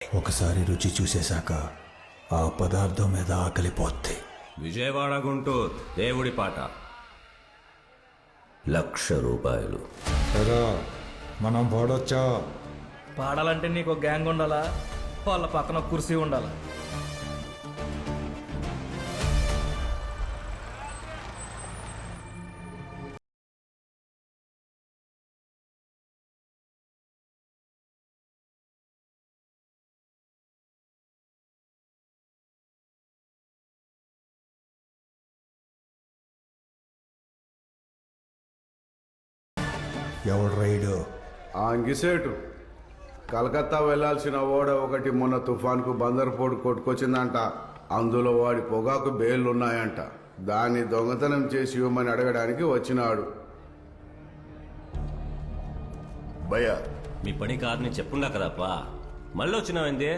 ఒకసారి రుచి చూసేశాక ఆ పదార్థం మీద ఆకలిపోద్ది. విజయవాడ గుంటూరు దేవుడి పాట ₹1,00,000. సరే మనం పాడొచ్చా? పాడాలంటే నీకు ఒక గ్యాంగ్ ఉండాలా, వాళ్ళ పక్కన ఒక కుర్చీ ఉండాలా. ఎవడు రైడు? ఆ అంగిసేటు కలకత్తా వెళ్లాల్సిన ఓడ ఒకటి మొన్న తుఫాన్కు బందర్పోటు కొట్టుకొచ్చిందంట. అందులో వాడి పొగాకు బేళ్లున్నాయంట. దాన్ని దొంగతనం చేసి ఇవ్వమని అడగడానికి వచ్చినాడు. భయ్యా మీ పని కాదని చెప్పుండా కదప్పా, మళ్ళీ వచ్చినావేంది?